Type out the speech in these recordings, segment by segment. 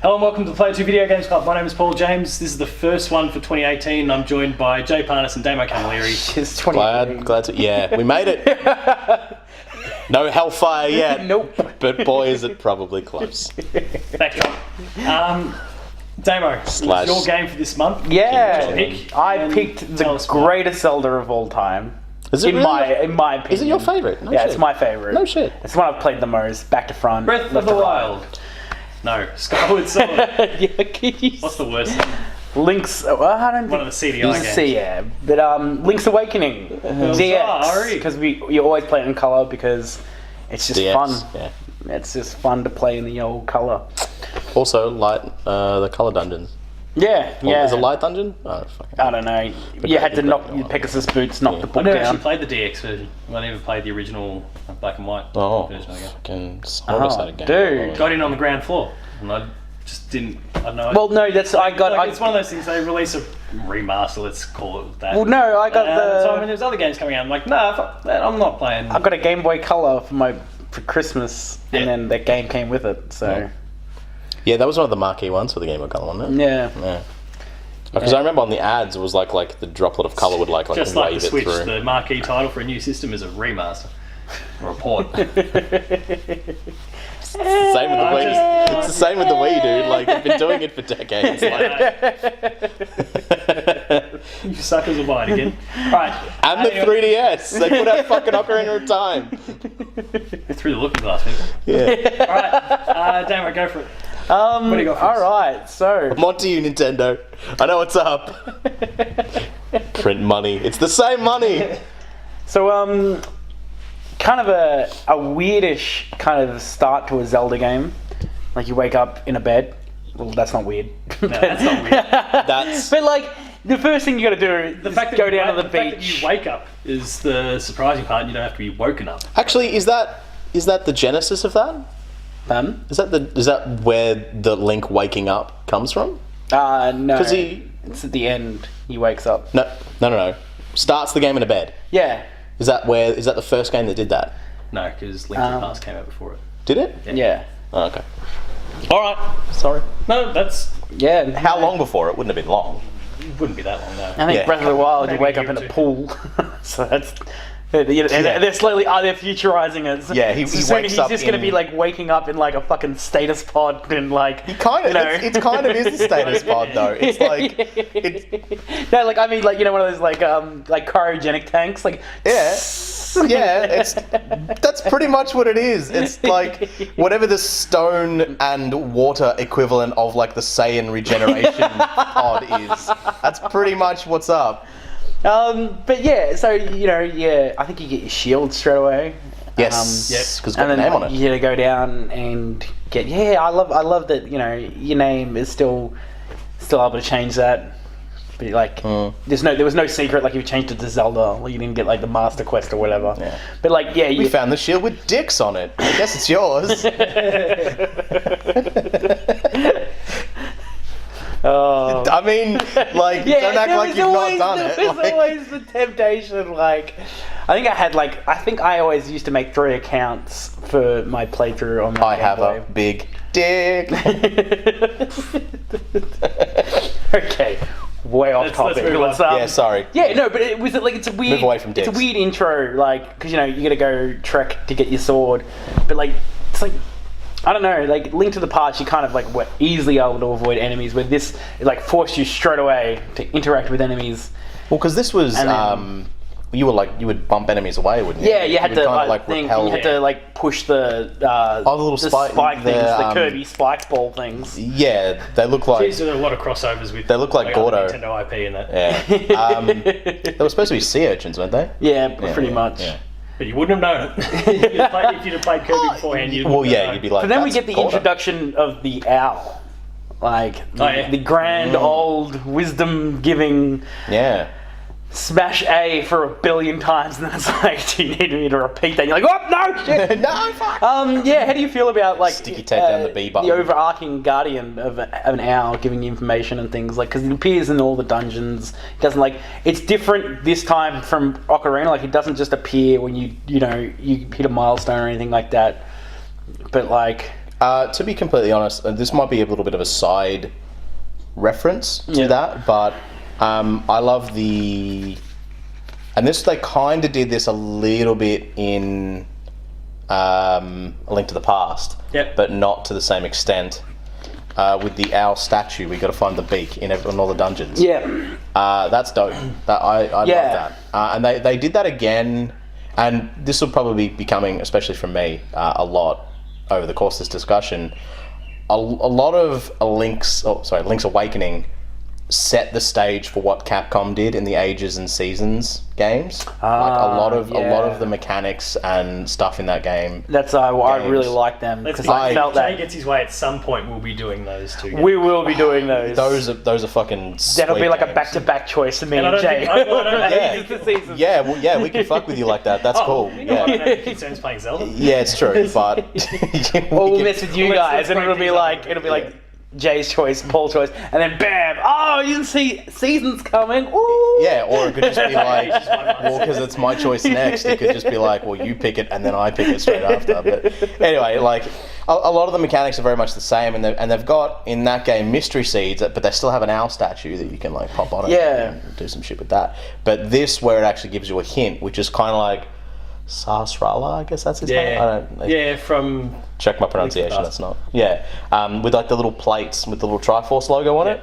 Hello and welcome to the Play 2 Video Games Club. My name is Paul James. This is the first one for 2018. I'm joined by Jay Parnas and Damo Camilleri. It's 2018. Glad to, yeah, we made it. No hellfire yet. Nope. But boy, is it probably close. Backdrop. Damo, it's your game for this month. Yeah, Pick, I picked the greatest Zelda of all time. Is it in my opinion. Is it your favourite? No yeah, shit. it's my favourite. No shit. It's the one I've played the most, back to front. Breath of the Wild. No, Skyward Sword. Yeah, What's the worst thing? Link's. I don't One of the CDI games. Yeah, but Link's Awakening, DX, because you always play it in color because it's just DX, fun. yeah. It's just fun to play in the old color. Also, light the colour dungeons. Yeah, yeah. Is it light dungeon? Oh, fucking. I don't know. You had to knock Pegasus boots, knock the book I never down. actually played the DX version. I never played the original black and white version. I guess. Fucking almost had a game. Dude. Got in on the ground floor, and I just didn't. I don't know. Well, no, that's it's one of those things. They release a remaster. Let's call it that. Well, no, I got So I mean, there's other games coming out. I'm like, nah, fuck that. I'm not playing. I got a Game Boy Color for Christmas, and then that game came with it. So Yeah, that was one of the marquee ones for the Game Boy Color, wasn't it? yeah. Because I remember on the ads, it was like the droplet of colour would like just like wave the it Switch. through. The marquee title for a new system is a remaster or a port. Same with the Wii. It's the same with the Wii, dude. Like, they've been doing it for decades. Like. You suckers will buy it again. Right. And the 3DS. They put out fucking Ocarina of Time. Through the looking glass, people. Yeah. Alright, Damo, go for it. What do you got for us? Alright, so I'm on to you, Nintendo. I know what's up. Print money. It's the same money. So kind of a weirdish kind of start to a Zelda game. Like you wake up in a bed. Well, that's not weird. No, that's not weird. That's... But like the first thing you got to do is go down to the beach. Fact that you wake up is the surprising part. And you don't have to be woken up. Actually, is that the genesis of that? Is that where the Link waking up comes from? No. Because it's at the end. He wakes up. No. Starts the game in a bed. Yeah. Is that the first game that did that? No, because Link to the Past came out before it. Did it? Yeah. Oh, okay. All right. Sorry. No, that's Yeah. How long before? It wouldn't have been long. it wouldn't be that long though. I think Yeah. Breath of the Wild, you Maybe wake a up year in or a two. pool. So that's... They're slowly, they're futurizing it. Yeah, he soon wakes he's up just going to in- be like waking up in like a fucking status pod and like... It kind of is a status pod though. It's like... No, like, I mean, like, you know, one of those like cryogenic tanks, like... Yeah, that's pretty much what it is. It's like whatever the stone and water equivalent of like the Saiyan regeneration pod is. That's pretty much what's up. But yeah, so, you know, yeah, I think you get your shield straight away. Yes, because it's And got a then name on it. you gotta go down and get... Yeah, I love that, you know, your name is still able to change that. But like, there was no secret. Like, if you changed it to Zelda, like, you didn't get like the Master Quest or whatever. Yeah. But like, yeah, We found the shield with dicks on it. I guess it's yours. Oh. I mean, like, don't act like you've not done it. There's Like, always the temptation. Like, I think I always used to make 3 accounts for my playthrough on my I Game have Boy. a big dick. Okay, way off Let's topic. move on. Yeah, sorry. Yeah, no, but it was like it's a weird. Move away from It's a dicks. weird intro, like, because you know you got to go trek to get your sword, but like it's like I don't know, like Link to the Past, you kind of like were easily able to avoid enemies. Where this it, like forced you straight away to interact with enemies. Well, because this was, And then- you would bump enemies away, wouldn't you? Yeah, you had would to kinda, like repel. you had to like push the little the spike- spike things, the, the Kirby spike ball things. Yeah, they look like. There's a lot of crossovers with. They look like other Gordo. Nintendo IP and that. Yeah. They were supposed to be sea urchins, weren't they? Yeah, pretty much. Yeah. But you wouldn't have known it. If you'd have played Kirby beforehand, you'd. Well, yeah, you'd be like. But then we "That's get the Gordo." introduction of the owl, like yeah. the grand old wisdom giving. Yeah. Smash A for 1 billion times, and then it's like, do you need me to repeat that? And you're like, oh no, shit. No, fuck. Yeah. How do you feel about like Sticky tape down the B button. the overarching guardian of an owl giving you information and things like because it appears in all the dungeons. It doesn't like it's different this time from Ocarina. Like it doesn't just appear when you hit a milestone or anything like that. But like To be completely honest, this might be a little bit of a side reference to that, but I love and this, they kind of did this a little bit in A Link to the Past, but not to the same extent. With the owl statue, we got to find the beak in all the dungeons. That's dope. I love that. And they did that again, and this will probably be becoming, especially from me, a lot over the course of this discussion. A lot of Link's Awakening set the stage for what Capcom did in the Ages and Seasons games. Like a lot of the mechanics and stuff in that game. That's I really like them because I felt that Jay gets his way at some point. We'll be doing those two. Games. We will be doing those. Those are fucking. That'll be like games. a back-to-back choice for me and Jay. We can fuck with you like that. That's cool. I don't have concerns playing Zelda. Yeah, it's true, but we'll mess with you guys, and it'll be like Jay's choice, Paul's choice, and then bam! Oh, you didn't see Seasons coming. Ooh. Yeah, or it could just be like, well, because it's my choice next. It could just be like, well, you pick it, and then I pick it straight after. But anyway, like a lot of the mechanics are very much the same, and they've got in that game mystery seeds, but they still have an owl statue that you can like pop on it and do some shit with that. But this, where it actually gives you a hint, which is kind of like Sarsrala, I guess that's his name. From check my pronunciation. That's not. With like the little plates with the little Triforce logo on it.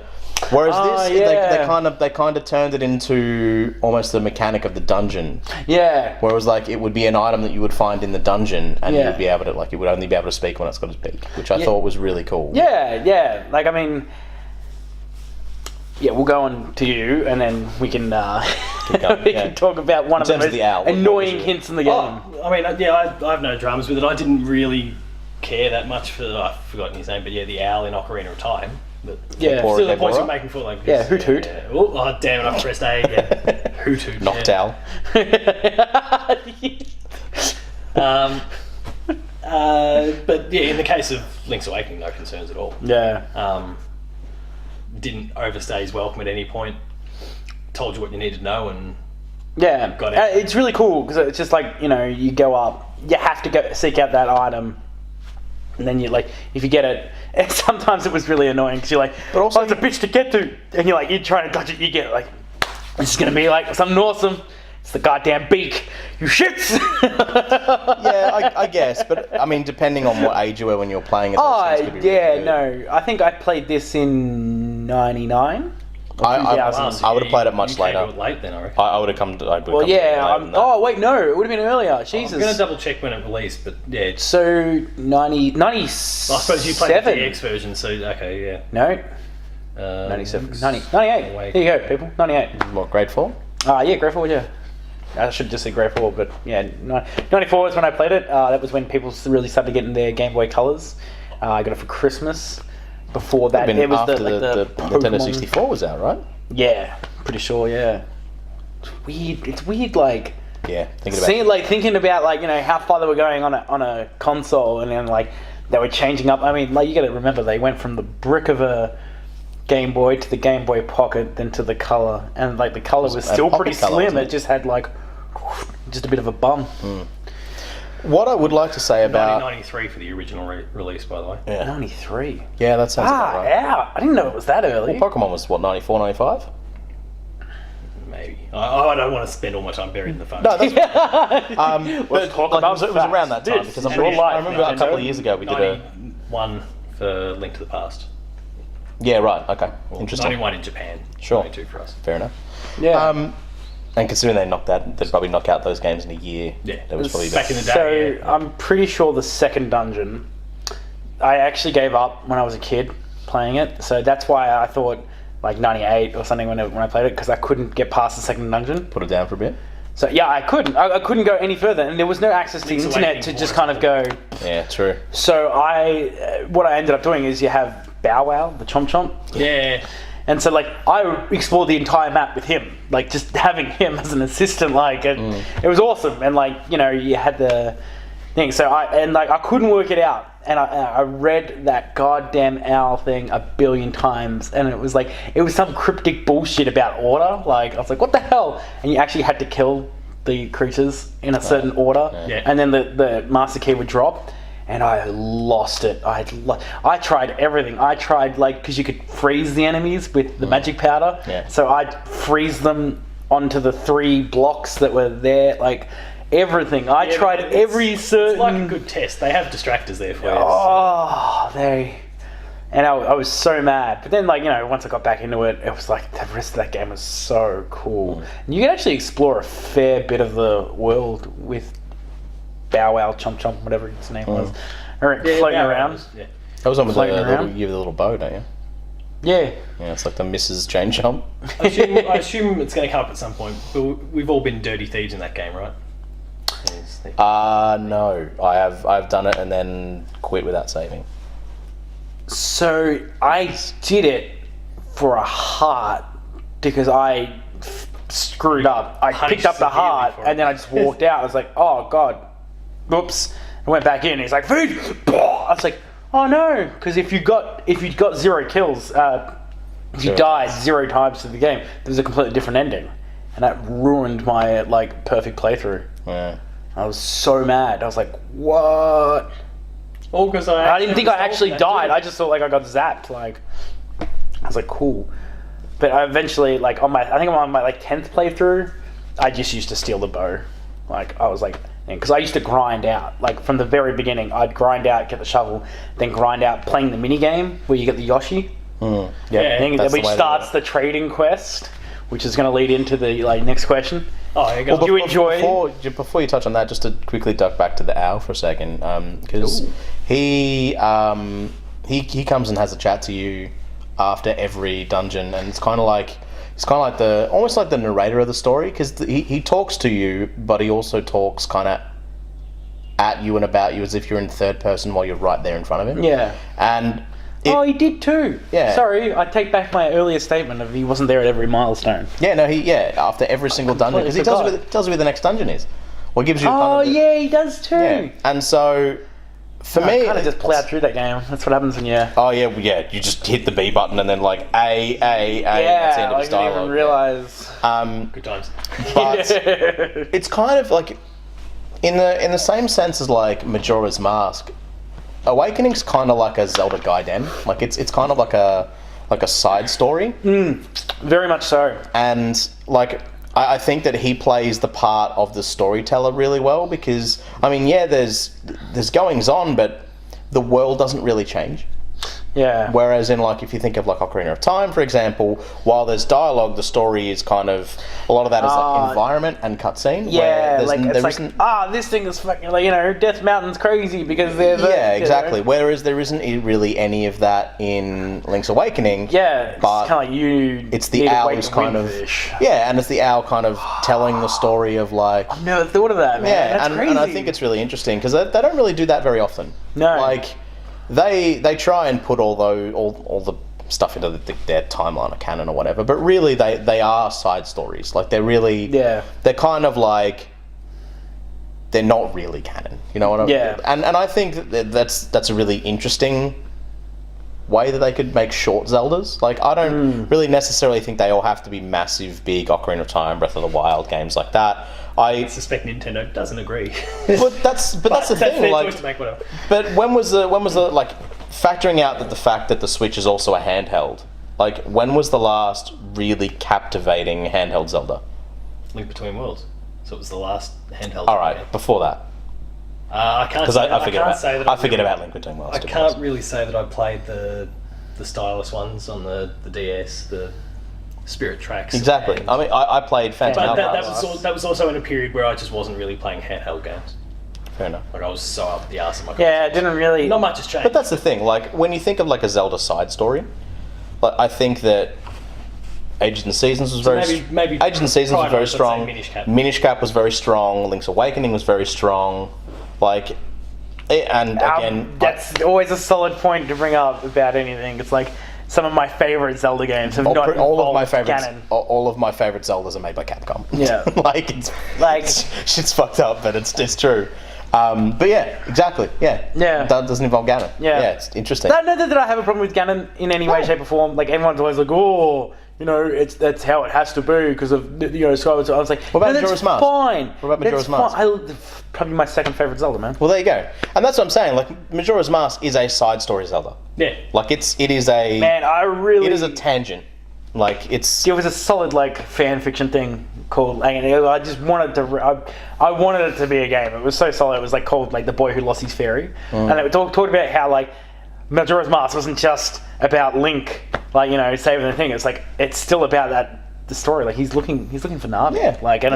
Whereas they kind of turned it into almost the mechanic of the dungeon. Yeah. Whereas like it would be an item that you would find in the dungeon, and you would be able to you would only be able to speak when it's got its beak, which I thought was really cool. Yeah. Like I mean. Yeah, we'll go on to you, and then we can can talk about one of the most annoying hints in the game. I mean, I have no dramas with it. I didn't really care that much for I've forgotten his name, but the owl in Ocarina of Time. But still the points you're making for like this. Hoot Hoot. Oh damn it! I pressed A again. Hoot Hoot. Knocked owl. But in the case of Link's Awakening, no concerns at all. Didn't overstay his welcome at any point. Told you what you needed to know, and got it. It's really cool because it's just like you go up, you have to go seek out that item, and then you if you get it. And sometimes it was really annoying because you're like, but also it's a bitch to get to, and you're trying to dodge it. You get it's gonna be like something awesome. It's the goddamn beak. You shits. I guess, but I mean, depending on what age you were when you were playing it. I think I played this in '99. I would have played it much later. Late then, I reckon. I would have come. It would have been earlier. Jesus. I'm gonna double check when it released, but yeah. So 90. I suppose you played the DX version, so okay, yeah. No. 97. 98. There you go, people. 98. What, grade 4? Grade 4. Yeah. I should just say grade 4, but 94 is when I played it. That was when people really started getting their Game Boy Colors. I got it for Christmas. Before that, it was after the Nintendo 64 was out, right? Yeah, pretty sure. Yeah, it's weird. Thinking about how far they were going on a console, and then they were changing up. I mean, you got to remember they went from the brick of a Game Boy to the Game Boy Pocket, then to the color, and the color was still pretty slim. It just had just a bit of a bum. What I would like to say about 1993 for the original release, by the way. Yeah. 93. Yeah, that sounds about right. I didn't know it was that early. Well, Pokemon was what, 94, 95? Maybe. I don't want to spend all my time buried in the phone. No, that's but it was around that time because I remember a couple of years ago we did 91 for Link to the Past. Yeah, right. Okay. Interesting. 91 in Japan. Sure. 92 for us. Fair enough. Yeah. And considering they'd probably knock out those games in a year. Yeah, that was probably back in the day. So I'm pretty sure the second dungeon, I actually gave up when I was a kid playing it. So that's why I thought 98 or something when I played it, because I couldn't get past the second dungeon. Put it down for a bit. So yeah, I couldn't. I couldn't go any further, and there was no access to the internet to just kind of go. Yeah, true. So what I ended up doing is you have Bow Wow, the Chomp Chomp. Yeah. And so, I explored the entire map with him, just having him as an assistant, it was awesome. And, you had the thing. So, I couldn't work it out. And I read that goddamn owl thing a billion times. And it was some cryptic bullshit about order. I was like, what the hell? And you actually had to kill the creatures in a certain order. Yeah. And then the master key would drop. and I lost it. I tried everything. I tried, like, because you could freeze the enemies with the magic powder. Yeah. So I'd freeze them onto the 3 blocks that were there, like, everything. I tried every certain... It's like a good test. They have distractors there for you. Oh, And I was so mad. But then, like, once I got back into it, it was like the rest of that game was so cool. And you can actually explore a fair bit of the world with Bow Wow, Chomp Chomp, whatever his name was, floating around. That was on with the little bow, don't you? Yeah. Yeah, it's like the Mrs. Jane Chomp. I assume it's going to come up at some point. But we've all been dirty thieves in that game, right? No. I've done it and then quit without saving. So I did it for a heart because I screwed up. I picked up the heart and then I just walked out. I was like, oh god, whoops. I went back in. He's like, food. I was like, oh no, because if you got 0 kills, if you died 0 times through the game, there was a completely different ending, and that ruined my like perfect playthrough. Yeah. I was so mad. I was like, what? All because I didn't think I actually died. I just thought like I got zapped. Like, I was like, cool. But I eventually, like, I think I'm on my like 10th playthrough, I just used to steal the bow. Like, I was like, because I used to grind out. Like, from the very beginning, I'd grind out, get the shovel, then grind out playing the mini game where you get the Yoshi. Which starts the trading quest, which is going to lead into the like next question. Oh, you you enjoy before you touch on that, just to quickly duck back to the owl for a second, because he comes and has a chat to you after every dungeon, and it's kind of like almost like the narrator of the story, because he talks to you, but he also talks kind of at you and about you as if you're in third person while you're right there in front of him. Yeah, and. He did too. Yeah. Sorry, I take back my earlier statement of he wasn't there at every milestone. Yeah, no, after every single dungeon, because he tells you where the next dungeon is. Well, gives you. He does too. Yeah. And so, for me, I kind of just plowed through that game. That's what happens when you. Oh yeah, you just hit the B button and then like A. That's the end of his dialogue. I didn't even realise. Good times. But it's kind of like in the same sense as like Majora's Mask. Awakening's kind of like a Zelda Gaiden. Like it's kind of like a side story. Very much so. And like I think that he plays the part of the storyteller really well, because I mean, there's goings on, but the world doesn't really change. Yeah. Whereas in like if you think of like Ocarina of Time, for example, while there's dialogue, the story is kind of a lot of that is like environment and cutscene. Yeah, this thing is fucking like Death Mountain's crazy because there's exactly. Whereas there isn't really any of that in Link's Awakening. Yeah, but it's kind of like it's the owl's kind of and it's the owl kind of telling the story of like. I've never thought of that, man. Yeah, That's crazy. And I think it's really interesting because they don't really do that very often. No, like. They try and put all the stuff into their timeline or canon or whatever, but really they are side stories. Like they're really they're kind of like they're not really canon. You know what I mean? Yeah. And I think that's a really interesting way that they could make short Zeldas. Like I don't really necessarily think they all have to be massive, big Ocarina of Time, Breath of the Wild games like that. I suspect Nintendo doesn't agree. But that's the thing. Their like, choice to make whatever. But when was the like factoring out that the fact that the Switch is also a handheld? Like when was the last really captivating handheld Zelda? Link Between Worlds. So it was the last handheld. All right, before that. I can't. Because I forget about Link Between Worlds. I can't really say that I played the stylus ones on the DS. The Spirit Tracks. Exactly. I mean, I played Phantom Hourglass. That was also in a period where I just wasn't really playing handheld games. Fair enough. Like I was so up the arse of my console. Yeah, it didn't really. Not much has changed. But that's the thing. Like when you think of like a Zelda side story, like I think that Ages and Seasons was maybe Ages and Seasons was very strong. Minish Cap was very strong. Link's Awakening was very strong. Like, and again, that's always a solid point to bring up about anything. It's like. Some of my favorite Zelda games have not all of my favorites. Canon. All of my favorite Zeldas are made by Capcom. Yeah, shit's fucked up, but it's true. But yeah, exactly. Yeah, that doesn't involve Ganon. Yeah, it's interesting. Not that I have a problem with Ganon in any way, shape, or form. Like everyone's always like, oh, that's how it has to be because of So I was like, what about Majora's Mask? Fine. What about Majora's Mask? Probably my second favorite Zelda, man. Well, there you go, and that's what I'm saying. Like Majora's Mask is a side story Zelda. Yeah. Like it is a man. It is a tangent. Like it was a solid like fan fiction thing called. I just wanted to. I wanted it to be a game. It was so solid. It was like called like The Boy Who Lost His Fairy, and it talked about how like Majora's Mask wasn't just about Link, saving the thing. It's like it's still about the story. Like he's looking for Navi. Yeah. It's like, and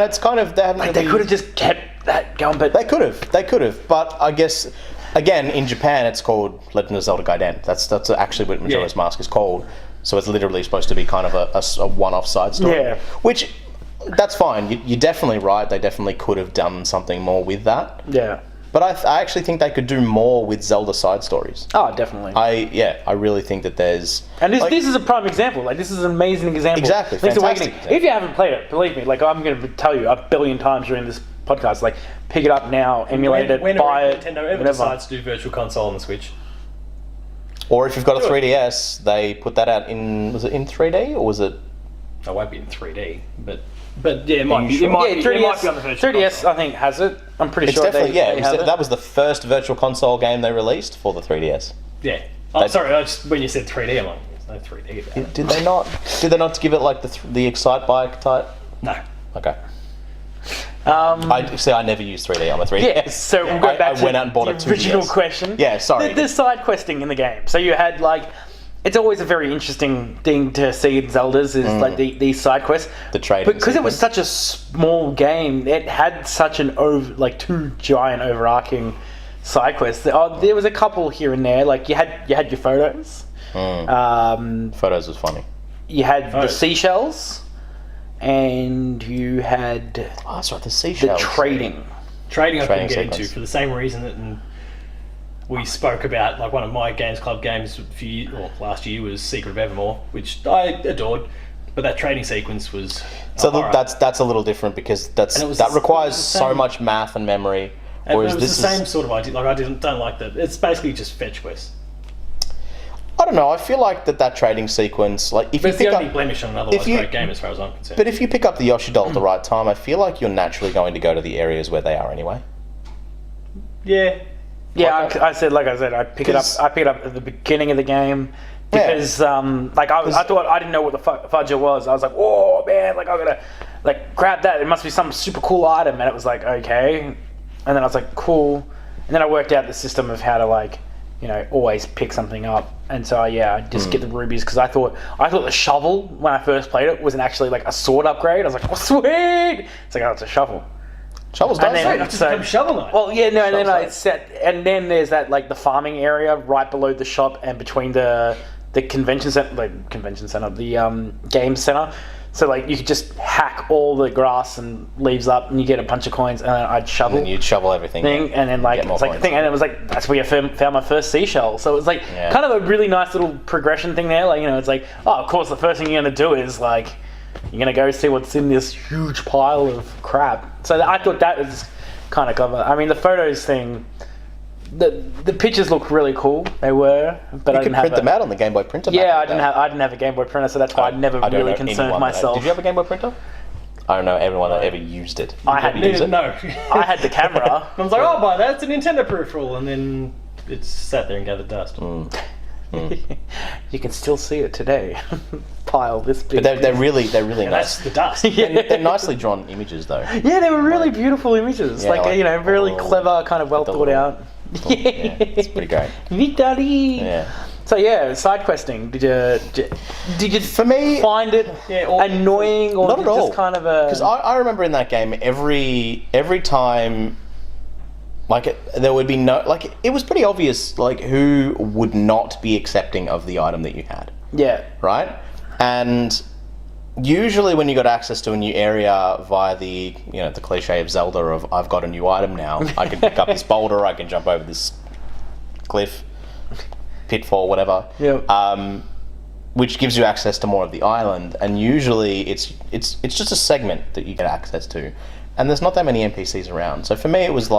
it's kind of they could have just kept that going, but they could have. But I guess again in Japan it's called Legend of Zelda Gaiden. That's actually what Majora's Mask is called. So it's literally supposed to be kind of a one-off side story. Yeah. Which, that's fine. You're definitely right. They definitely could have done something more with that. Yeah. But I actually think they could do more with Zelda side stories. Oh, definitely. I really think that there's... And this is a prime example. Like, this is an amazing example. Exactly. Link's Fantastic Awakening. If you haven't played it, believe me, like, I'm going to tell you a billion times during this podcast, like, pick it up now, emulate it, buy it, Nintendo ever decides to do Virtual Console on the Switch. Or if you've got a 3DS, they put that out was it in 3D or was it? It won't be in 3D, but yeah, it might be. Sure? It might be on the Virtual 3DS, Console. I think, has it. I'm pretty It's sure definitely, they have it. that was the first Virtual Console game they released for the 3DS. Yeah. Oh, sorry. When you said 3D, I'm like, there's no 3D about it. Did they not? Did they not give it like the Excite Bike type? No. Okay. I never used 3D on the 3DS. Yeah, so we'll go back I went out and bought the original question. Yeah, sorry. The side questing in the game. So you had like, it's always a very interesting thing to see in Zeldas is like these side quests. The trading because it was such a small game, it had such an two giant overarching side quests. There was a couple here and there. Like you had your photos. Photos was funny. You had the seashells. And you had that's right, the seashells. The trading I couldn't get sequence. into for the same reason that we spoke about. Like one of my Games Club games last year was Secret of Evermore, which I adored, but that trading sequence was that's a little different because that requires so much math and memory. Whereas it was the same sort of idea. Like I don't like that. It's basically just fetch quests. I don't know. I feel like that trading sequence, like if but you it's pick the only up, blemish on an otherwise great game, as far as I'm concerned. But if you pick up the Yoshi doll at the right time, I feel like you're naturally going to go to the areas where they are anyway. Yeah. Yeah, I pick it up. I pick it up at the beginning of the game because, I thought I didn't know what the fudger was. I was like, oh man, like I gotta grab that. It must be some super cool item, and it was like okay, and then I was like cool, and then I worked out the system of how to always pick something up. And so I just get the rubies because I thought the shovel when I first played it wasn't actually like a sword upgrade. I was like, oh sweet! It's like, oh, it's a shovel. Shovels does Shovel Knight. Well, yeah, no, and then and then there's that like the farming area right below the shop and between the convention center, the game center. So like you could just hack all the grass and leaves up, and you get a bunch of coins, and then I'd shovel. And then you'd shovel everything. And then it's like the thing, and it was like that's where I found my first seashell. So it was like kind of a really nice little progression thing there. Like it's like of course the first thing you're gonna do is like you're gonna go see what's in this huge pile of crap. So I thought that was kind of clever. I mean the photos thing. The pictures look really cool. They were, but I didn't have print them out on the Game Boy printer. Yeah, I didn't have a Game Boy printer, so that's why I never really concerned myself. Did you have a Game Boy printer? I don't know everyone that ever used it. I had no. I had the camera. I was like, oh, buy that. It's a Nintendo peripheral, and then it sat there and gathered dust. You can still see it today. Pile this big. But they're really nice. That's the dust. They're nicely drawn images, though. Yeah, they were really beautiful images. Really clever, kind of well thought out. Yeah, it's pretty great. Victory. Yeah. So side questing. Did you for me find it annoying or not at all? Just kind of a? Because I remember in that game every time, there would be it was pretty obvious who would not be accepting of the item that you had. Yeah. Right, and usually when you got access to a new area via the the cliche of Zelda of I've got a new item now, I can pick up this boulder, I can jump over this cliff, pitfall, whatever. Yeah. Which gives you access to more of the island, and usually it's just a segment that you get access to, and there's not that many NPCs around. So for me, it was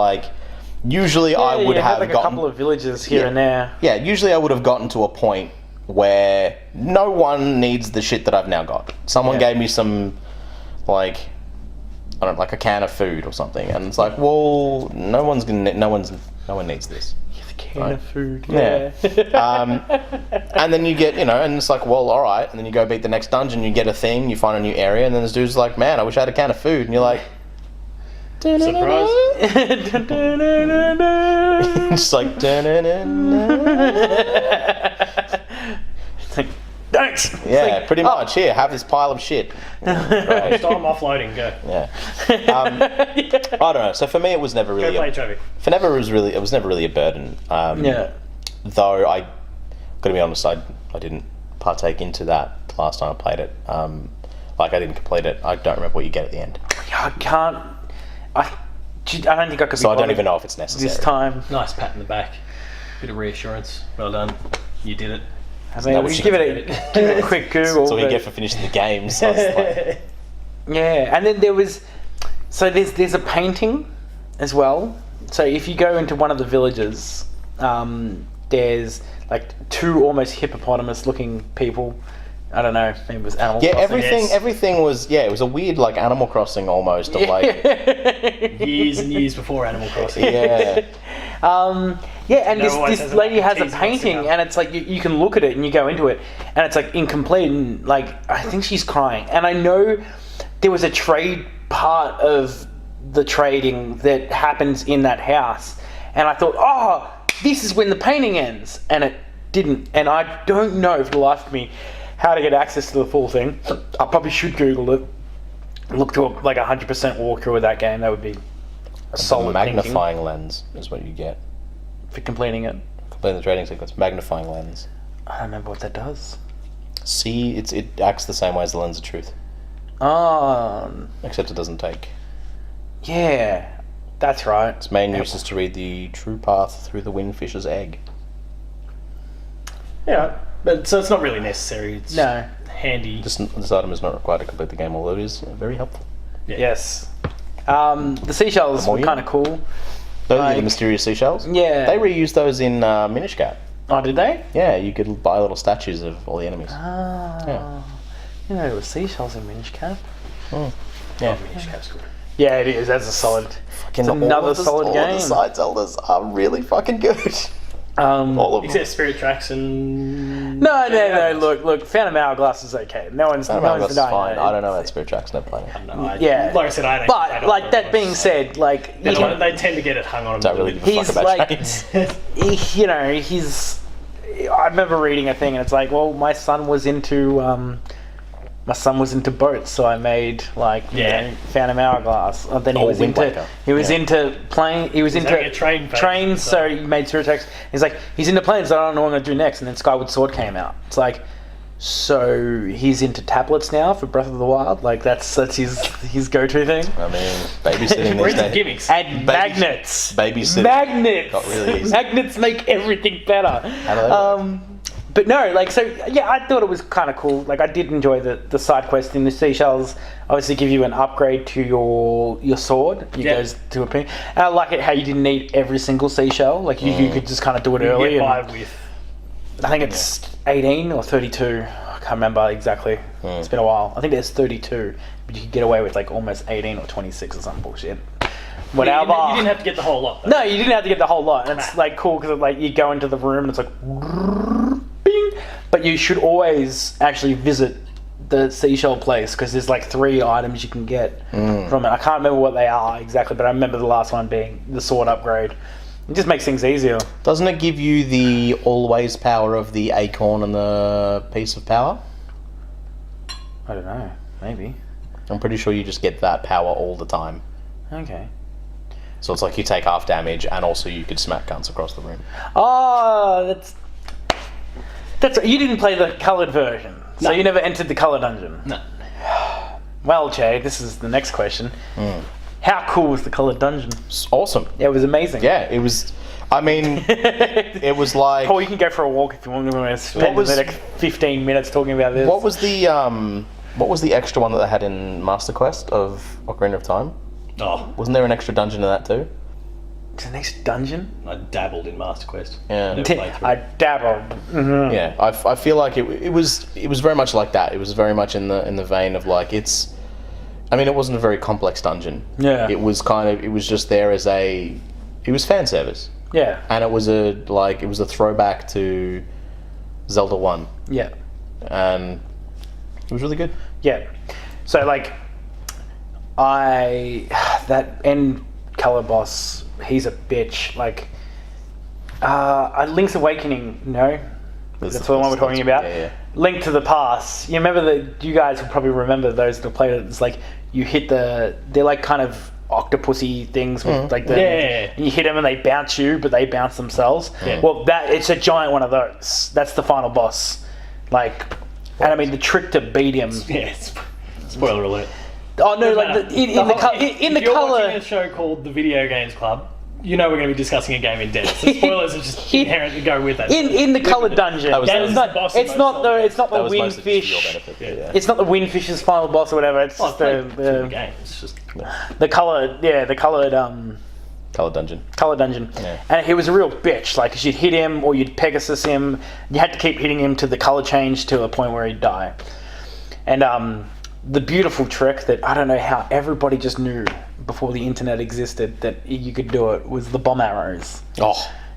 usually I would have gotten a couple of villages here and there. Yeah, usually I would have gotten to a point where no one needs the shit that I've now got. Someone gave me some, like, I don't know, like a can of food or something, and it's like, well, no one needs this. A can of food. Yeah. And then you get, and it's like, well, all right. And then you go beat the next dungeon, you get a thing, you find a new area, and then this dude's like, man, I wish I had a can of food, and you're like, surprise. just like, It's like, thanks. yeah, pretty much. Here, have this pile of shit. Next time offloading, go. Yeah. I don't know. So for me, it was never really. Go play traffic. It was never really a burden. Though I, gotta be honest, I didn't partake into that the last time I played it. Like I didn't complete it. I don't remember what you get at the end. I can't. I don't think I could. So I don't even know if it's necessary this time. Nice pat in the back. Bit of reassurance. Well done. You did it. I mean, we give it a quick Google. That's all you get for finishing the game. So it's like... Yeah, and then there's a painting as well. So if you go into one of the villages, there's like two almost hippopotamus-looking people. I don't know, maybe it was Animal Crossing. Everything was, it was a weird, like, Animal Crossing almost, of, like... years and years before Animal Crossing. Yeah. And this lady has a painting, and it's like, you can look at it, and you go into it, and it's, like, incomplete, and, like, I think she's crying. And I know there was a trade part of the trading that happens in that house, and I thought, oh, this is when the painting ends, and it didn't. And I don't know for the life of me how to get access to the full thing. I probably should Google it. Look to like 100% walkthrough of that game. That would be a solid magnifying lens is what you get for completing it. Completing the trading sequence. Magnifying lens. I don't remember what that does. See, it acts the same way as the lens of truth. Except it doesn't take. Yeah, that's right. Its main use is to read the true path through the windfish's egg. Yeah. But so it's not really necessary. It's handy. This item is not required to complete the game, although it is very helpful. Yeah. Yes. The seashells were kind of cool. Those are the mysterious seashells? Yeah. They reused those in Minish Cap. Oh, did they? Yeah, you could buy little statues of all the enemies. Yeah. There were seashells in Minish Cap. Oh. Yeah. Minish Cap's cool. Yeah, it is. That's a solid. It's another solid game. All of the side Zeldas are really fucking good. All of them. Except Spirit Tracks and... No. Look. Phantom Hourglass is okay. No one's denying fine. I don't know about Spirit Tracks. Never played it. Like I said, I don't. But like that being said, like they tend to get it hung on. Don't really give a fuck about trains. He's. I remember reading a thing, and it's like, well, my son was into boats, so I made Phantom Hourglass. Then he was into plane. He was into trains, so he made Spirit Tracks. He's into planes. So I don't know what I'm gonna do next. And then Skyward Sword came out. It's like, so he's into tablets now for Breath of the Wild. Like that's his go-to thing. I mean, babysitting these days. Gimmicks. And magnets. Babysitting. Magnets. Got really easy. Magnets make everything better. How do they work? But no, I thought it was kind of cool. Like, I did enjoy the side quest in the seashells. Obviously, give you an upgrade to your sword. It goes to a ping. And I like it how you didn't need every single seashell. Like, you could just kind of do it early. Get by with. I think it's 18 or 32. I can't remember exactly. It's been a while. I think there's 32, but you could get away with like almost 18 or 26 or some bullshit. Whatever. You didn't have to get the whole lot, though. No, you didn't have to get the whole lot. And it's like cool because like you go into the room and it's like bing. But you should always actually visit the seashell place because there's like 3 items you can get from it. I can't remember what they are exactly, but I remember the last one being the sword upgrade. It just makes things easier. Doesn't it give you the always power of the acorn and the piece of power? I don't know. Maybe. I'm pretty sure you just get that power all the time. Okay. So it's like you take half damage and also you could smack guns across the room. Oh, that's you didn't play the coloured version, so you never entered the colour dungeon. No. Well, Jay, this is the next question. How cool was the coloured dungeon? It's awesome. Yeah, it was amazing. Yeah, it was. I mean, it was like. Paul, you can go for a walk if you want to spend the next 15 minutes talking about this. What was the extra one that they had in Master Quest of Ocarina of Time? Oh, wasn't there an extra dungeon in that too? to the next dungeon. I dabbled in Master Quest. Yeah. Never played through. I dabbled. Mm-hmm. Yeah, I feel like it was very much like that. It was very much in the vein of like it's. I mean, it wasn't a very complex dungeon. Yeah. It was just there as it was fan service. Yeah. And it was a throwback to Zelda 1. Yeah. And it was really good. Yeah. So like, that end color boss, he's a bitch. Like, Link's Awakening, no? That's the one we're talking about. Yeah. Link to the Past. You remember you guys will probably remember those that played it. It's like you hit they're like kind of octopusy things with like and you hit them and they bounce you, but they bounce themselves. Yeah. Well, it's a giant one of those. That's the final boss. Like, and I mean the trick to beat him. Yeah, spoiler alert. Oh no! Like in the color. If you're watching a show called The Video Games Club, you know we're going to be discussing a game in depth. So spoilers are just inherent to go with that. In the colored dungeon, it's not the windfish. It's not the windfish's final boss or whatever. It's just the game. It's just the colored Color dungeon. Yeah. And he was a real bitch. Like, 'cause you'd hit him or you'd Pegasus him. You had to keep hitting him to the color change to a point where he'd die. And the beautiful trick that I don't know how everybody just knew before the internet existed that you could do it was the bomb arrows.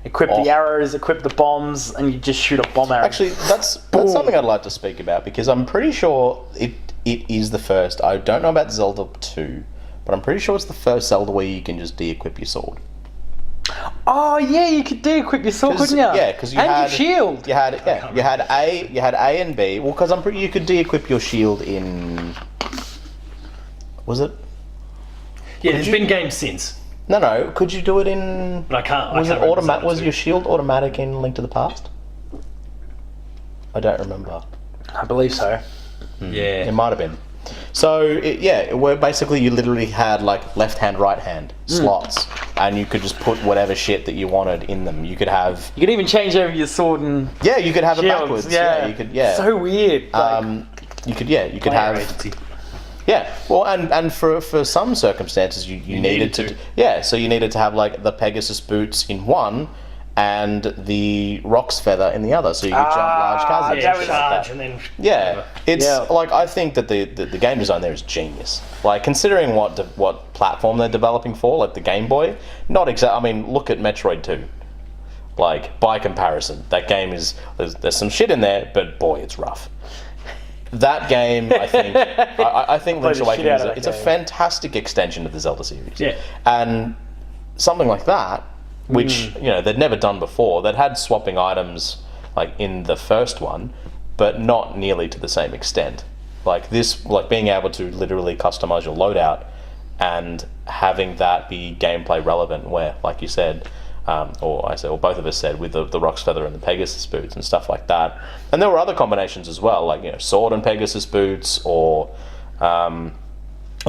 Equip the arrows, equip the bombs, and you just shoot a bomb arrow. Actually, that's something I'd like to speak about because I'm pretty sure it is the first. I don't know about Zelda 2, but I'm pretty sure it's the first Zelda where you can just de-equip your sword. Oh yeah, you could de-equip your sword, couldn't you? Yeah, because your shield. You had A and B. Well, because I'm pretty you could de-equip your shield in. Was it? Yeah, there's been games since. No. Could you do it in? But I can't. Was it automatic? Was your shield automatic in Link to the Past? I don't remember. I believe so. Yeah, It might have been. So where basically you literally had like left hand, right hand slots, and you could just put whatever shit that you wanted in them. You could even change over your sword and you could have shields, it backwards. Yeah, you could. Yeah, so weird. You could have. agency. Yeah, well, and for some circumstances you needed to. Yeah, so you needed to have like the Pegasus boots in one, and the Roc's feather in the other, so you could jump large chasms. Yeah, charge and then. Yeah, it's like I think that the game design there is genius. Like considering what platform they're developing for, like the Game Boy, not exact. I mean, look at Metroid 2. Like by comparison, that game is there's some shit in there, but boy, it's rough. That game, I think, I think Link's Awakening it's a fantastic extension of the Zelda series. Yeah, and something like that, which they'd never done before. They'd had swapping items like in the first one, but not nearly to the same extent. Like this, like being able to literally customize your loadout and having that be gameplay relevant, where, like you said. Or both of us said, with the Roc's feather and the Pegasus boots and stuff like that. And there were other combinations as well, like sword and Pegasus boots, or I'm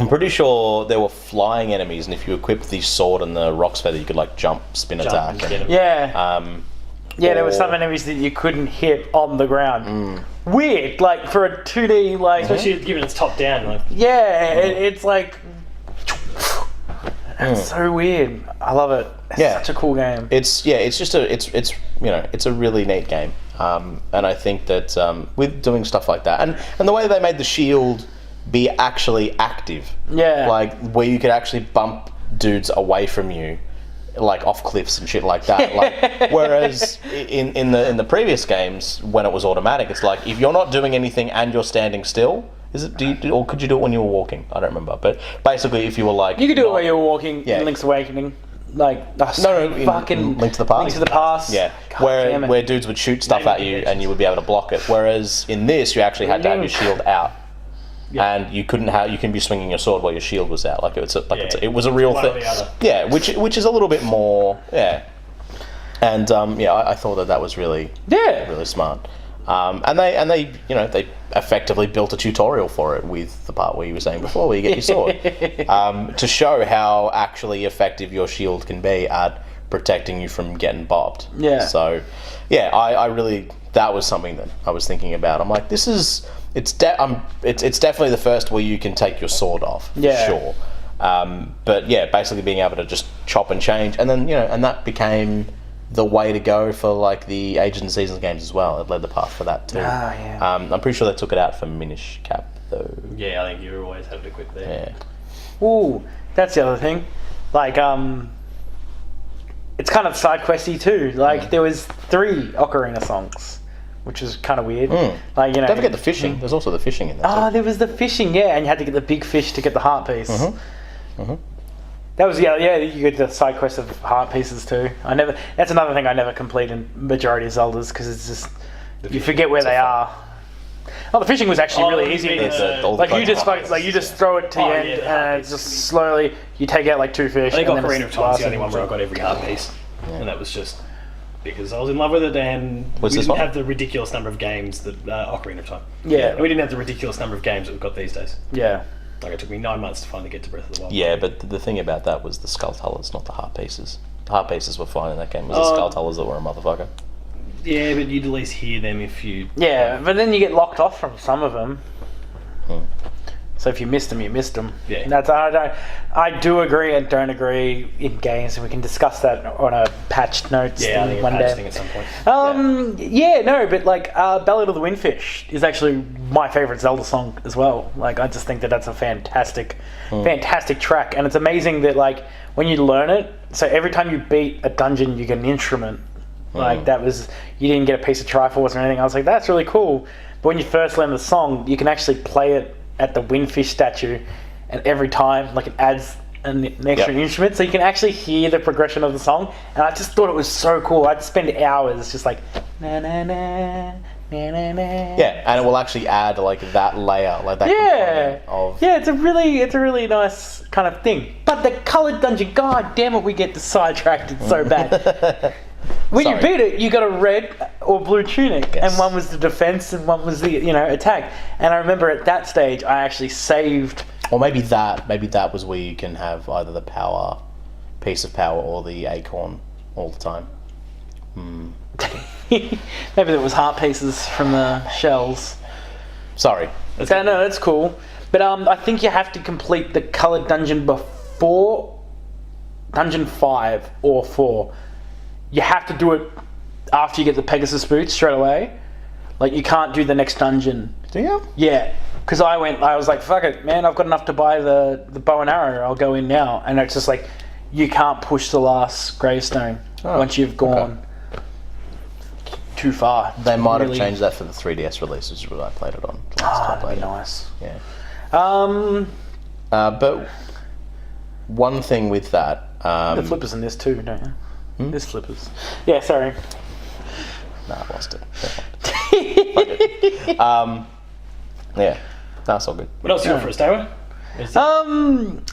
pretty sure there were flying enemies, and if you equipped the sword and the Roc's feather, you could like jump, attack. There were some enemies that you couldn't hit on the ground. Weird, like for a 2D, like especially given it's top down. Like it's like. It's so weird. I love it. It's such a cool game. It's a really neat game. And I think that with doing stuff like that, and the way they made the shield be actually active, like where you could actually bump dudes away from you, like off cliffs and shit like that. Like whereas in the previous games, when it was automatic, it's like if you're not doing anything and you're standing still. Or could you do it when you were walking? I don't remember. But basically, if you were like... You could do it while you were walking in Link's Awakening. Like, fucking... Link to the Past? Link to the Past. Yeah. Where dudes would shoot stuff at you and you would be able to block it. Whereas in this, you actually had to have your shield out. Yeah. And you can be swinging your sword while your shield was out. Like, it was a real thing. Yeah, which is a little bit more... Yeah. And, I thought that was really... really smart. And they effectively built a tutorial for it with the part where you were saying before, where you get your sword, to show how actually effective your shield can be at protecting you from getting bopped. Yeah. So, I really that was something that I was thinking about. I'm like, it's definitely the first where you can take your sword off, for sure. But yeah, basically being able to just chop and change, and then and that became the way to go for like the Ages and Seasons games as well. It led the path for that too. I'm pretty sure they took it out for Minish Cap though. Yeah, I think you always have to quit there. Yeah. Ooh, that's the other thing. Like, it's kind of side questy too. Like, there was 3 Ocarina songs, which is kind of weird. Like, Don't forget the fishing. There's also the fishing in there. Oh, there was the fishing, yeah, and you had to get the big fish to get the heart piece. That was you get the side quest of heart pieces too. That's another thing I never complete in majority of Zeldas, because it's just you forget where they are. Oh, the fishing was actually really easy. You just throw it to the end, and it's just slowly you take out like 2 fish. I think Ocarina of Time's the only one where I got every heart piece, and that was just because I was in love with it, and we didn't have the ridiculous number of games that Ocarina of Time. Yeah, and we didn't have the ridiculous number of games that we've got these days. Yeah. Like, it took me 9 months to finally get to Breath of the Wild. Yeah, but the thing about that was the Skulltulas, not the heart pieces. The heart pieces were fine in that game. It was the Skulltulas that were a motherfucker. Yeah, but you'd at least hear them if you... Yeah, but then you get locked off from some of them. So if you missed them, you missed them. Yeah. I do agree and don't agree in games, and we can discuss that on a patched notes thing one day. Thing at some point. But like Ballad of the Windfish is actually my favourite Zelda song as well. Like, I just think that's a fantastic track, and it's amazing that like when you learn it, so every time you beat a dungeon, you get an instrument. Like, you didn't get a piece of Triforce or anything. I was like, that's really cool. But when you first learn the song, you can actually play it at the Windfish statue, and every time, like, it adds an extra instrument, so you can actually hear the progression of the song. And I just thought it was so cool. I'd spend hours just like na na na na na na. Yeah, and it will actually add like that layer, like that component of... Yeah, it's a really nice kind of thing. But the coloured dungeon, god damn it, we get sidetracked. It's so bad. When you beat it, you got a red or blue tunic, and one was the defense and one was the attack. And I remember at that stage, I actually saved. Or maybe that was where you can have either the power piece of power or the acorn all the time. Maybe it was heart pieces from the shells. Sorry. No, that's cool. But I think you have to complete the coloured dungeon before dungeon 5 or 4. You have to do it after you get the Pegasus boots straight away. Like, you can't do the next dungeon. Do you? Yeah. Because I was like, fuck it, man, I've got enough to buy the bow and arrow, I'll go in now. And it's just like, you can't push the last gravestone once you've gone too far. They might have changed that for the 3DS release, which is what I played it on. That'd be nice. Yeah. But one thing with that... the flippers in this too, don't you? There's flippers. Yeah, sorry. Nah, I lost it. Yeah, that's all good. What else you got for us, Damo?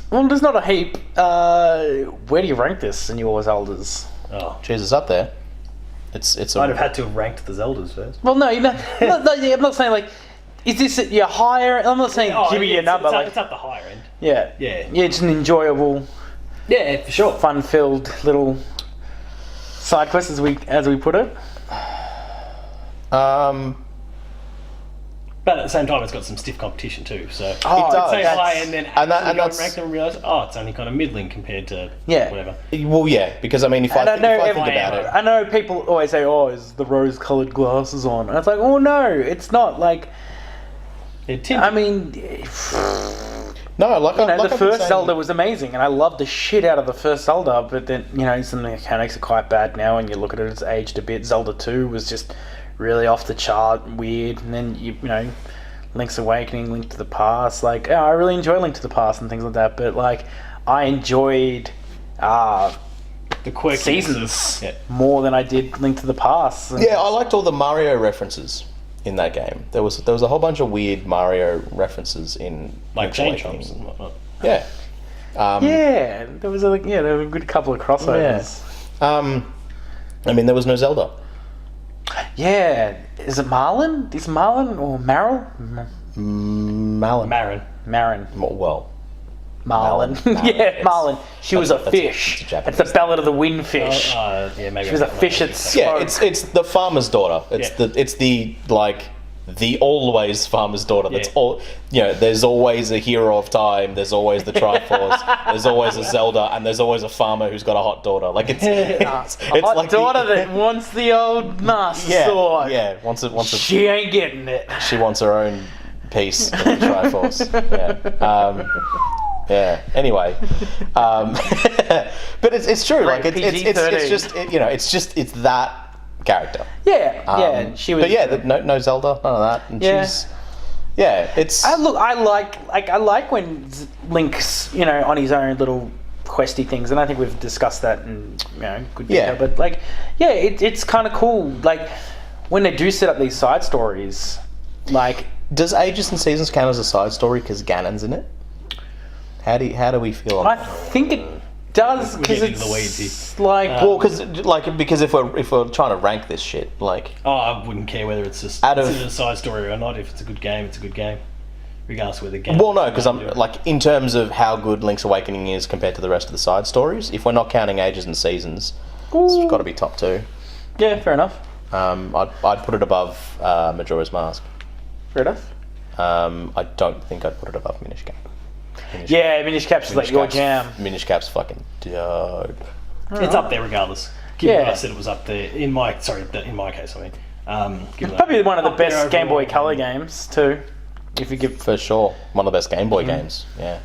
Well, there's not a heap. Where do you rank this in your Zeldas? Oh, Jeez, it's up there. It's. I'd have had to have ranked the Zeldas first. Well, no, I'm not saying like, is this your higher? I'm not saying give me your number. It's up the higher end. Yeah. It's an enjoyable. Yeah, for sure. Fun-filled little side quest, as we put it. But at the same time, it's got some stiff competition too. So it does. Say high, and then and rank them and realise, it's only kind of middling compared to whatever. Well, yeah, because I mean, if I think about it, I know people always say, "Is the rose-coloured glasses on?" And it's like, "Oh no, it's not." Like, I mean, the first Zelda was amazing, and I loved the shit out of the first Zelda. But then, some of the mechanics are quite bad now, and you look at it, it's aged a bit. Zelda 2 was just really off the chart, weird, and then you know, Link's Awakening, Link to the Past. Like, I really enjoy Link to the Past and things like that. But like, I enjoyed the Seasons more than I did Link to the Past. Yeah, I liked all the Mario references in that game. There was a whole bunch of weird Mario references in like chain chomps and whatnot. Yeah. There was a good couple of crossovers. Yeah. I mean, there was no Zelda. Yeah, is it Marlin? Is Marlin or Meryl? Marin. Well, Marlin. Yeah, Marlin. She was a fish. It's the Ballad of the Windfish. Maybe she was a fish that spoke. Yeah, it's the farmer's daughter. It's the like the always farmer's daughter. That's all. There's always a hero of time. There's always the Triforce. There's always a Zelda, and there's always a farmer who's got a hot daughter. Like it's hot like daughter that wants the old master sword. Yeah, wants it. She ain't getting it. She wants her own piece of the Triforce. Yeah. Anyway, but it's true. Like it's that character. Yeah. She was. But yeah, no Zelda, none of that. And she's. Yeah, it's. I like when Link's on his own little questy things, and I think we've discussed that in good detail. But it's kind of cool. Like when they do set up these side stories, like. Does Ages and Seasons count as a side story because Ganon's in it? How do we feel on that? I think it does because it's because if we're trying to rank this shit, like I wouldn't care whether it's just a side story or not. If it's a good game, it's a good game, regardless of whether game. Well, no, because I'm like in terms of how good Link's Awakening is compared to the rest of the side stories. If we're not counting Ages and Seasons, it's got to be top 2. Yeah, fair enough. I'd put it above Majora's Mask. Fair enough. I don't think I'd put it above Minish Cap. Minish Cap's like your jam. Minish Cap's fucking dope. It's up there regardless. Given I said it was up there in my case. I mean, it's probably one of the best Game Boy Color games too. If you give for sure one of the best Game Boy games. Yeah.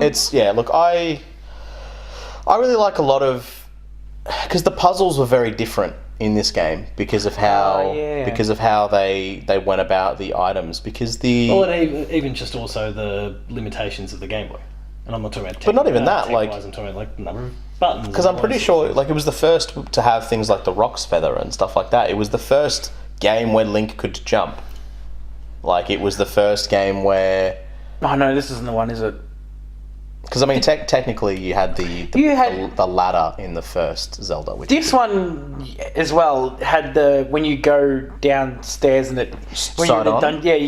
It's Look, I really like a lot of because the puzzles were very different in this game because of how they went about the items even just also the limitations of the Game Boy, and I'm not talking about but not even that I'm talking about like the number of buttons because I'm pretty sure like it was the first to have things like the Roc's Feather and stuff like that. It was the first game where Link could jump. Like it was the first game where no, this isn't the one, is it? Because I mean, technically, you had the ladder in the first Zelda. This one as well had when you go downstairs and you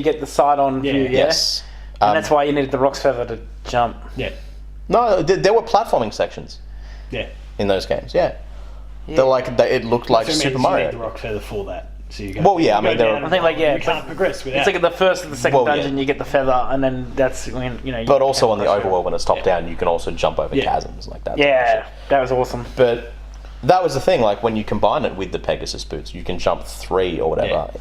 get the side-on view. Yeah? Yes, and that's why you needed the Roc's Feather to jump. Yeah. No, there were platforming sections. Yeah. In those games, it looked like Super Mario. You need the Roc's Feather for that. So you go, you can't progress without. It's like the first and the second dungeon, you get the feather, and then that's when But also on the overworld, when it's top down, you can also jump over chasms like that. Yeah, that was awesome. But that was the thing. Like when you combine it with the Pegasus boots, you can jump 3 or whatever.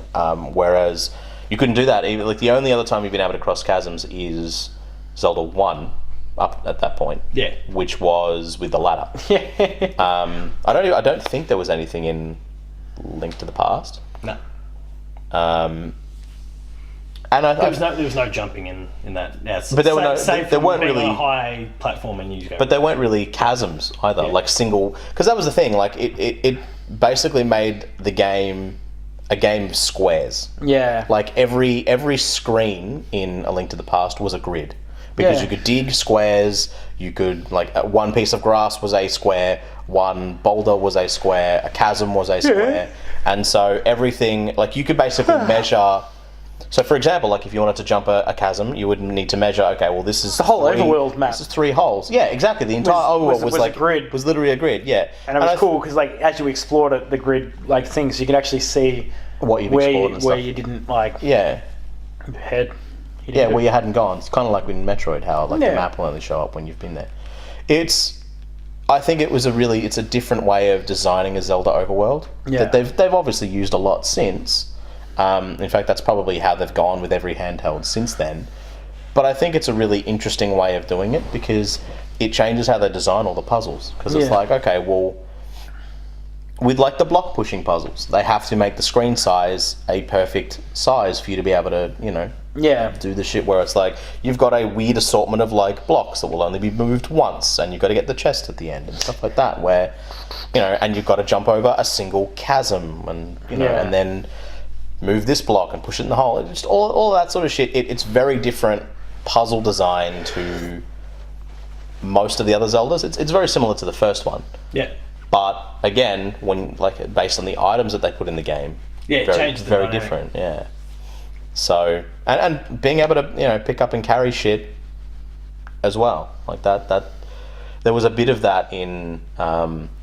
Whereas you couldn't do that. Even like the only other time you've been able to cross chasms is Zelda 1. Up at that point, which was with the ladder. I don't think there was anything in Link to the Past. No. And there was no jumping in that. Yeah, but there weren't really a high platform and you go. But there weren't really chasms either, like single. Because that was the thing. Like it basically made the game a game of squares. Yeah. Like every screen in A Link to the Past was a grid. Because you could dig squares, you could, one piece of grass was a square, one boulder was a square, a chasm was a square, and so everything, you could basically measure. So, for example, if you wanted to jump a chasm, you would need to measure, okay, well, this is the whole overworld map. This is 3 holes. Yeah, exactly. The entire overworld was a grid. Was literally a grid, yeah. And it was cool, because, as you explored it, the grid, things, you could actually see what you've explored and stuff. Where you didn't, head. Where you hadn't gone. It's kind of like in Metroid, how the map will only show up when you've been there. I think it's a different way of designing a Zelda overworld that they've obviously used a lot since. In fact, that's probably how they've gone with every handheld since then. But I think it's a really interesting way of doing it because it changes how they design all the puzzles. Because it's okay, well, with the block pushing puzzles, they have to make the screen size a perfect size for you to be able to, do the shit where it's you've got a weird assortment of blocks that will only be moved once, and you've got to get the chest at the end and stuff like that. Where, and you've got to jump over a single chasm, and and then move this block and push it in the hole. Just all that sort of shit. It's very different puzzle design to most of the other Zeldas. It's very similar to the first one. Yeah. But again, when based on the items that they put in the game, it changes very different. Yeah. So and being able to pick up and carry shit as well that there was a bit of that in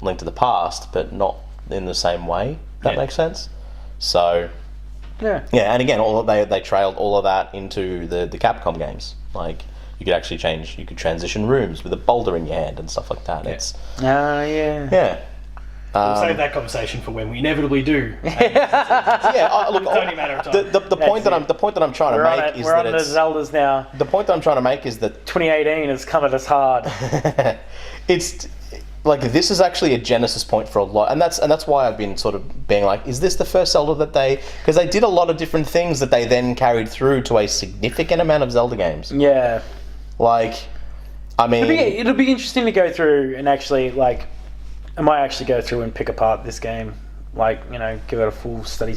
Link to the Past, but not in the same way. That makes sense. So Yeah, and again, they trailed all of that into the Capcom games. Like, you could actually you could transition rooms with a boulder in your hand and stuff like that. It's yeah. We'll save that conversation for when we inevitably do. Look, it's only a matter of time. The point that I'm trying to make is that we're on the Zeldas now. The point that I'm trying to make is that 2018 has come at us hard. It's like, this is actually a genesis point for a lot, and that's why I've been sort of being like, is this the first Zelda that because they did a lot of different things that they then carried through to a significant amount of Zelda games. Yeah. Like, I mean, it'll be interesting to go through and actually, like, I might actually go through and pick apart this game, like, give it a full study.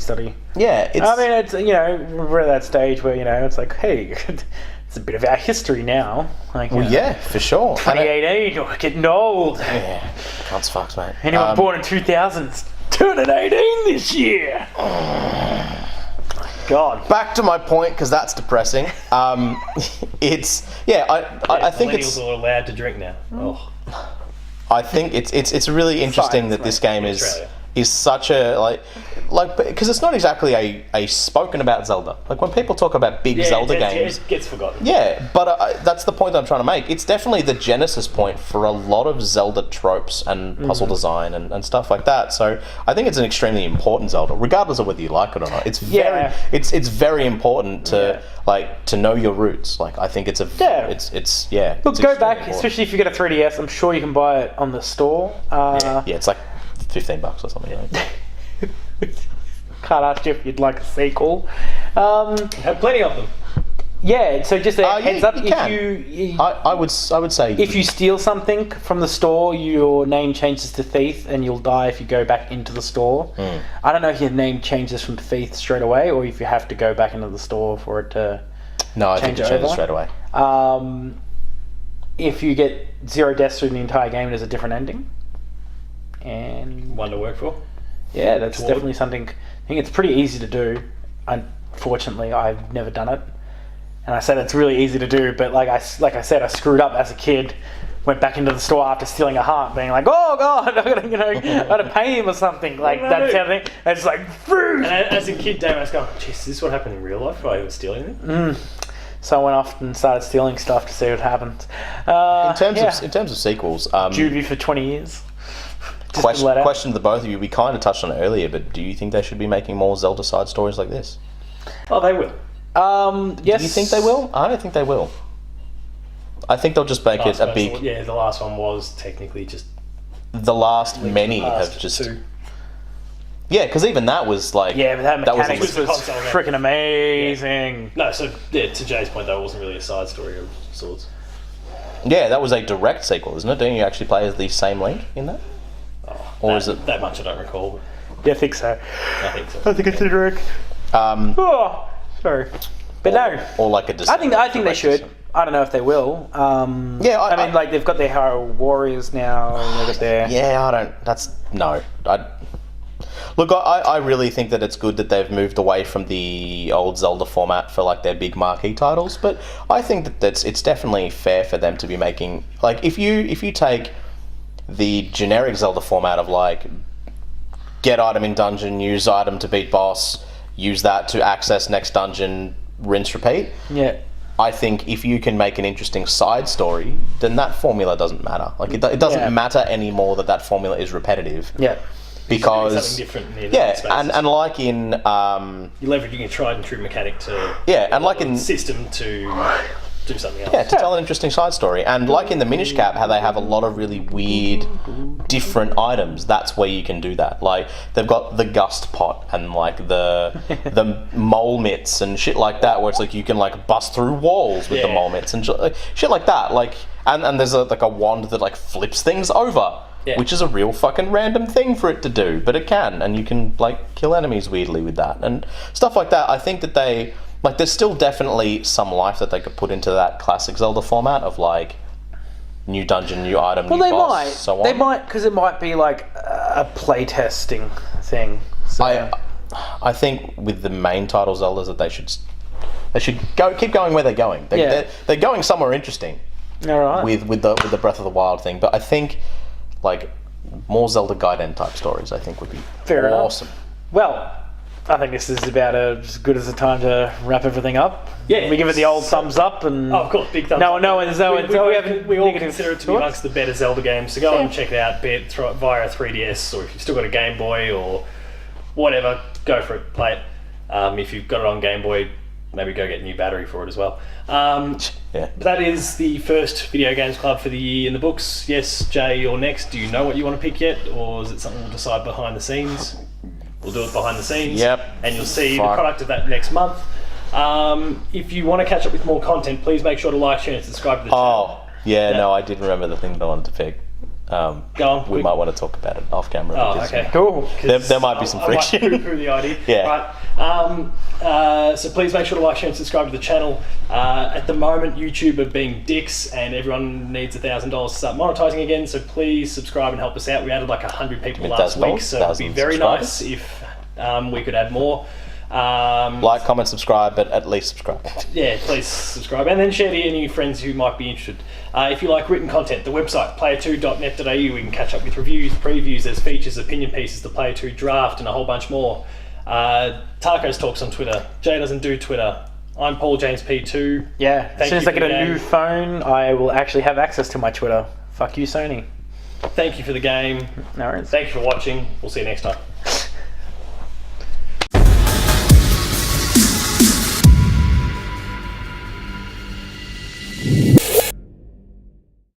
Yeah, it's we're at that stage where it's like, hey, it's a bit of our history now. Like, yeah, for sure. 2018, we're getting old. Yeah, can't fucks, mate. Anyone born in 2000s, turning 18 this year. God. Back to my point, because that's depressing. I think millennials are allowed to drink now. Oh. I think it's really interesting that this game is such a because it's not exactly a spoken about Zelda. Like, when people talk about big Zelda games, it gets forgotten. Yeah, but that's the point that I'm trying to make. It's definitely the genesis point for a lot of Zelda tropes and puzzle design and stuff like that. So I think it's an extremely important Zelda, regardless of whether you like it or not. It's very important to to know your roots. Like, I think it's Look, go back, important. especially if you get a 3DS. I'm sure you can buy it on the store. It's like $15 or something. Can't ask you if you'd like a sequel. Have plenty of them. Yeah, so just a heads up, I would say if you steal something from the store, your name changes to thief, and you'll die if you go back into the store. I don't know if your name changes from thief straight away, or if you have to go back into the store for it to. No, I think it changes straight away. If you get 0 deaths through the entire game, there's a different ending. And one to work for. Yeah, that's definitely something. I think it's pretty easy to do. Unfortunately, I've never done it, and I said it's really easy to do. But like I said, I screwed up as a kid. Went back into the store after stealing a heart, being like, "Oh God, I gotta pay him or something." Like that kind of thing. And it's like, and as a kid, Damo was going, "Jeez, is this what happened in real life? If I was stealing it?" So I went off and started stealing stuff to see what happens. In terms of sequels, juvie for 20 years. Question to the both of you. We kind of touched on it earlier, but do you think they should be making more Zelda side stories like this? Oh, they will. Yes. Do you think they will? I don't think they will. I think they'll just make it a big. Yeah, the last one was technically just. The last many have just. Yeah, because even that was like. Yeah, but that mechanics was console freaking amazing. Yeah. No, so to Jay's point, though, it wasn't really a side story of sorts. Yeah, that was a direct sequel, isn't it? Don't you actually play as the same Link in that? Or is it that much? I don't recall. Yeah, I think so. I think it's a direct. Sorry, but no. Or like a. I think they should. I don't know if they will. I mean, like, they've got their Hero Warriors now, and they've got their. Yeah, I don't. That's no. Look, I really think that it's good that they've moved away from the old Zelda format for like their big marquee titles, but I think that it's definitely fair for them to be making, like, if you take the generic Zelda format of like get item in dungeon, use item to beat boss, use that to access next dungeon, rinse repeat. Yeah. I think if you can make an interesting side story, then that formula doesn't matter. Like, it doesn't matter anymore that formula is repetitive. Yeah. Because something different in and like in you're leveraging a tried and true mechanic to and like in system to do something else. Yeah, to tell an interesting side story. And like in the Minish Cap, how they have a lot of really weird, different items, that's where you can do that. Like, they've got the Gust Pot and like the Mole Mitts and shit like that, where it's like you can like bust through walls with the Mole Mitts and shit like that. Like, and there's like a wand that like flips things over. Yeah. Which is a real fucking random thing for it to do, but it can, and you can like kill enemies weirdly with that and stuff like that. I think that there's still definitely some life that they could put into that classic Zelda format of like new dungeon, new item, new boss, so on. They might, because it might be like a playtesting thing. So. I think with the main title Zeldas that they should keep going where they're going. They're going somewhere interesting. All right. With the Breath of the Wild thing, but I think like more Zelda Gaiden type stories, I think would be awesome. Well, I think this is about as good as a time to wrap everything up. Yeah, we give it the old thumbs up, and of course, big thumbs up. We all consider it to be amongst the better Zelda games. So go and check it out, throw it via a 3DS, or if you've still got a Game Boy or whatever, go for it, play it. If you've got it on Game Boy, maybe go get a new battery for it as well. That is the first Video Games Club for the year in the books. Yes, Jay, you're next. Do you know what you want to pick yet, or is it something we'll decide behind the scenes? We'll do it behind the scenes. Yep. And you'll see the product of that next month. If you want to catch up with more content, please make sure to like, share, and subscribe to the channel. No, I did remember the thing that I wanted to pick. Go on. We might want to talk about it off camera. Okay. Cool. There might be some friction. I might poo-poo the idea. Yeah. Right. So please make sure to like, share, and subscribe to the channel. At the moment, YouTube are being dicks, and everyone needs $1,000 to start monetizing again. So please subscribe and help us out. We added like 100 people last week, so it'd be very nice if we could add more. Like, comment, subscribe, but at least subscribe. Yeah, please subscribe, and then share to any friends who might be interested. If you like written content, the website player2.net.au, we can catch up with reviews, previews, there's features, opinion pieces, the Player 2 draft, and a whole bunch more. Tacos talks on Twitter. Jay doesn't do Twitter. I'm Paul James P2. Yeah, as soon as I get a new phone, I will actually have access to my Twitter. Fuck you, Sony. Thank you for the game. No worries. Thank you for watching. We'll see you next time.